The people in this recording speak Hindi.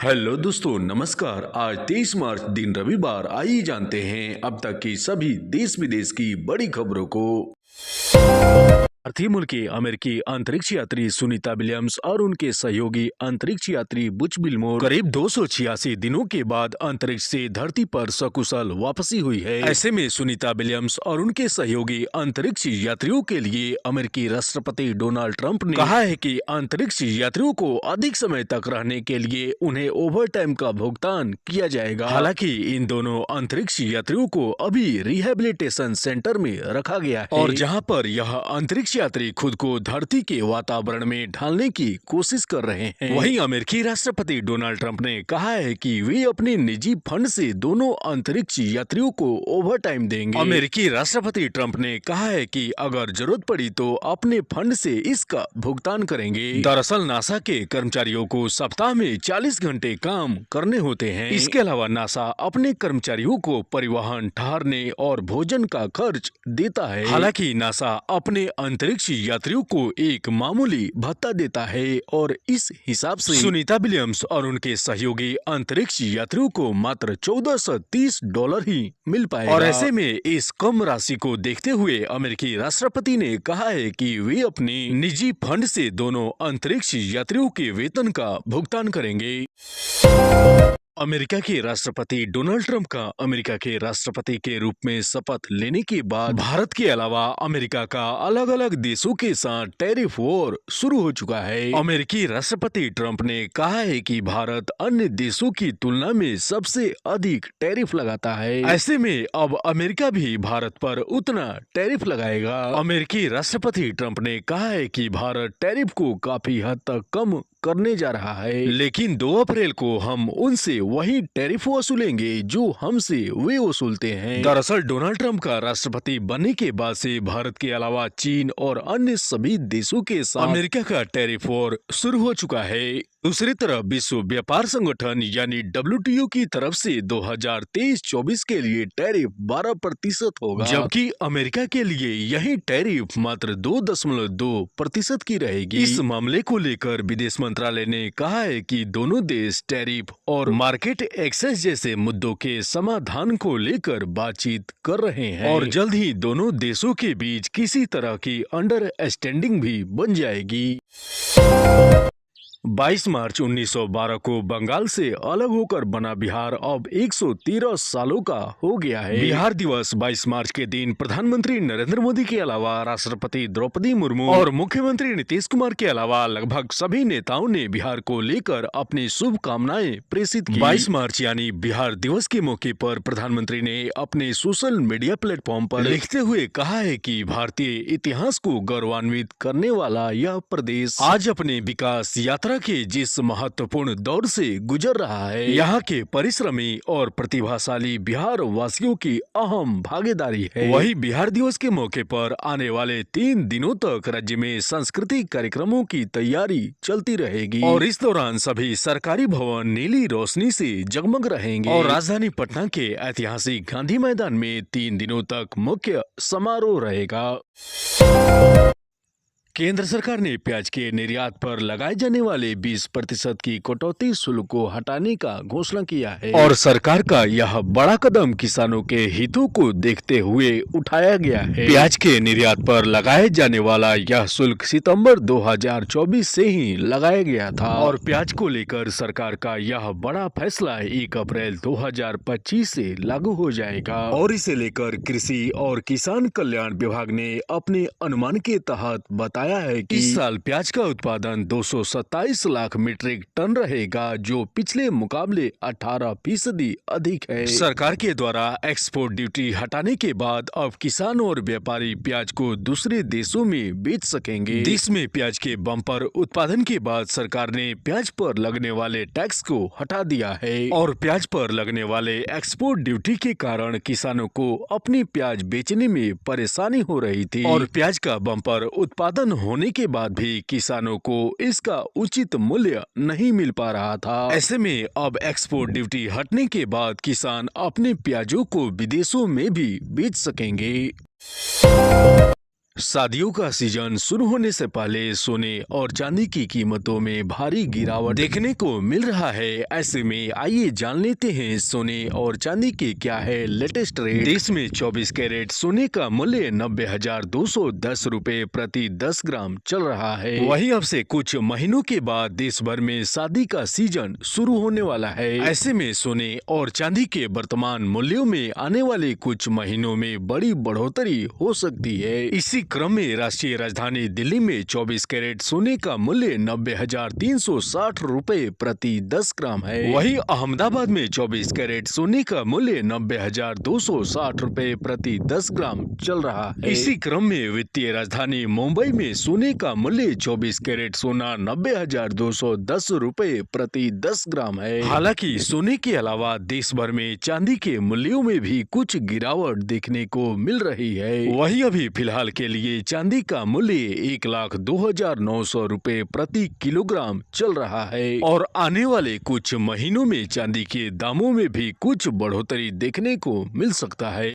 हेलो दोस्तों, नमस्कार। आज 23 मार्च दिन रविवार। आइए जानते हैं अब तक की सभी देश विदेश की बड़ी खबरों को। भारतीय मूल के अमेरिकी अंतरिक्ष यात्री सुनीता विलियम्स और उनके सहयोगी अंतरिक्ष यात्री बुच विल्मोर करीब 286 दिनों के बाद अंतरिक्ष से धरती पर सकुशल वापसी हुई है। ऐसे में सुनीता विलियम्स और उनके सहयोगी अंतरिक्ष यात्रियों के लिए अमेरिकी राष्ट्रपति डोनाल्ड ट्रंप ने कहा है कि अंतरिक्ष यात्रियों को अधिक समय तक रहने के लिए उन्हें ओवर टाइम का भुगतान किया जाएगा। हालांकि इन दोनों अंतरिक्ष यात्रियों को अभी रिहेबिलिटेशन सेंटर में रखा गया है और जहाँ पर यह अंतरिक्ष यात्री खुद को धरती के वातावरण में ढालने की कोशिश कर रहे हैं। वहीं अमेरिकी राष्ट्रपति डोनाल्ड ट्रंप ने कहा है कि वे अपने निजी फंड से दोनों अंतरिक्ष यात्रियों को ओवर टाइम देंगे। अमेरिकी राष्ट्रपति ट्रंप ने कहा है कि अगर जरूरत पड़ी तो अपने फंड से इसका भुगतान करेंगे। दरअसल नासा के कर्मचारियों को सप्ताह में 40 घंटे काम करने होते हैं। इसके अलावा नासा अपने कर्मचारियों को परिवहन, ठहरने और भोजन का खर्च देता है। हालांकि नासा अपने अंतरिक्ष यात्रियों को एक मामूली भत्ता देता है और इस हिसाब से सुनीता विलियम्स और उनके सहयोगी अंतरिक्ष यात्रियों को मात्र $1430 ही मिल पाएगा। और ऐसे में इस कम राशि को देखते हुए अमेरिकी राष्ट्रपति ने कहा है कि वे अपने निजी फंड से दोनों अंतरिक्ष यात्रियों के वेतन का भुगतान करेंगे। अमेरिका के राष्ट्रपति डोनाल्ड ट्रंप का अमेरिका के राष्ट्रपति के रूप में शपथ लेने के बाद भारत के अलावा अमेरिका का अलग अलग देशों के साथ टैरिफ वॉर शुरू हो चुका है। अमेरिकी राष्ट्रपति ट्रंप ने कहा है कि भारत अन्य देशों की तुलना में सबसे अधिक टैरिफ लगाता है। ऐसे में अब अमेरिका भी भारत पर उतना टैरिफ लगाएगा। अमेरिकी राष्ट्रपति ट्रंप ने कहा है कि भारत टैरिफ को काफी हद तक कम करने जा रहा है, लेकिन 2 अप्रैल को हम उनसे वही टैरिफ वसूलेंगे जो हमसे वे वसूलते हैं। दरअसल डोनाल्ड ट्रंप का राष्ट्रपति बनने के बाद से भारत के अलावा चीन और अन्य सभी देशों के साथ अमेरिका का टैरिफ वॉर शुरू हो चुका है। दूसरी तरफ विश्व व्यापार संगठन यानी WTO की तरफ से 2023-24 के लिए टैरिफ 12% होगा, जबकि अमेरिका के लिए यही टैरिफ मात्र 2.2% की रहेगी। इस मामले को लेकर विदेश मंत्रालय ने कहा है कि दोनों देश टैरिफ और मार्केट एक्सेस जैसे मुद्दों के समाधान को लेकर बातचीत कर रहे हैं और जल्द ही दोनों देशों के बीच किसी तरह की अंडरस्टैंडिंग भी बन जाएगी। 22 मार्च 1912 को बंगाल से अलग होकर बना बिहार अब 113 सालों का हो गया है। बिहार दिवस 22 मार्च के दिन प्रधानमंत्री नरेंद्र मोदी के अलावा राष्ट्रपति द्रौपदी मुर्मू और मुख्यमंत्री नीतीश कुमार के अलावा लगभग सभी नेताओं ने बिहार को लेकर अपनी शुभकामनाएं प्रेषित की। 22 मार्च यानी बिहार दिवस के मौके पर प्रधानमंत्री ने अपने सोशल मीडिया प्लेटफॉर्म पर लिखते हुए कहा है कि भारतीय इतिहास को गौरवान्वित करने वाला यह प्रदेश आज अपने विकास यात्रा के जिस महत्वपूर्ण दौर से गुजर रहा है, यहाँ के परिश्रमी और प्रतिभाशाली बिहार वासियों की अहम भागीदारी है। वही बिहार दिवस के मौके पर आने वाले 3 दिनों तक राज्य में सांस्कृतिक कार्यक्रमों की तैयारी चलती रहेगी और इस दौरान सभी सरकारी भवन नीली रोशनी से जगमग रहेंगे और राजधानी पटना के ऐतिहासिक गांधी मैदान में 3 दिनों तक मुख्य समारोह रहेगा। केंद्र सरकार ने प्याज के निर्यात पर लगाए जाने वाले 20% की कटौती शुल्क को हटाने का घोषणा किया है और सरकार का यह बड़ा कदम किसानों के हितों को देखते हुए उठाया गया है। प्याज के निर्यात पर लगाए जाने वाला यह शुल्क सितंबर 2024 से ही लगाया गया था और प्याज को लेकर सरकार का यह बड़ा फैसला 1 अप्रैल 2025 से लागू हो जाएगा और इसे लेकर कृषि और किसान कल्याण विभाग ने अपने अनुमान के तहत बताया है कि इस साल प्याज का उत्पादन 227 लाख मीट्रिक टन रहेगा, जो पिछले मुकाबले 18% अधिक है। सरकार के द्वारा एक्सपोर्ट ड्यूटी हटाने के बाद अब किसान और व्यापारी प्याज को दूसरे देशों में बेच सकेंगे। देश में प्याज के बम्पर उत्पादन के बाद सरकार ने प्याज पर लगने वाले टैक्स को हटा दिया है और प्याज पर लगने वाले एक्सपोर्ट ड्यूटी के कारण किसानों को अपनी प्याज बेचने में परेशानी हो रही थी और प्याज का बम्पर उत्पादन होने के बाद भी किसानों को इसका उचित मूल्य नहीं मिल पा रहा था। ऐसे में अब एक्सपोर्ट ड्यूटी हटने के बाद किसान अपने प्याजों को विदेशों में भी बेच सकेंगे। शादियों का सीजन शुरू होने से पहले सोने और चांदी की कीमतों में भारी गिरावट देखने को मिल रहा है। ऐसे में आइए जान लेते हैं सोने और चांदी के क्या है लेटेस्ट रेट। देश में 24 कैरेट सोने का मूल्य 90,210 रुपए प्रति 10 ग्राम चल रहा है। वहीं अब से कुछ महीनों के बाद देश भर में शादी का सीजन शुरू होने वाला है। ऐसे में सोने और चांदी के वर्तमान मूल्यों में आने वाले कुछ महीनों में बड़ी बढ़ोतरी हो सकती है। इसी क्रम में राष्ट्रीय राजधानी दिल्ली में 24 कैरेट सोने का मूल्य 90,360 रुपए प्रति 10 ग्राम है। वहीं अहमदाबाद में 24 कैरेट सोने का मूल्य 90,260 रुपए प्रति 10 ग्राम चल रहा है। इसी क्रम में वित्तीय राजधानी मुंबई में सोने का मूल्य 24 कैरेट सोना 90,210 रुपए प्रति 10 ग्राम है। हालांकि सोने के अलावा देश भर में चांदी के मूल्यों में भी कुछ गिरावट देखने को मिल रही है। वहीं अभी फिलहाल के लिए चांदी का मूल्य 1,02,900 रुपए प्रति किलोग्राम चल रहा है और आने वाले कुछ महीनों में चांदी के दामों में भी कुछ बढ़ोतरी देखने को मिल सकता है।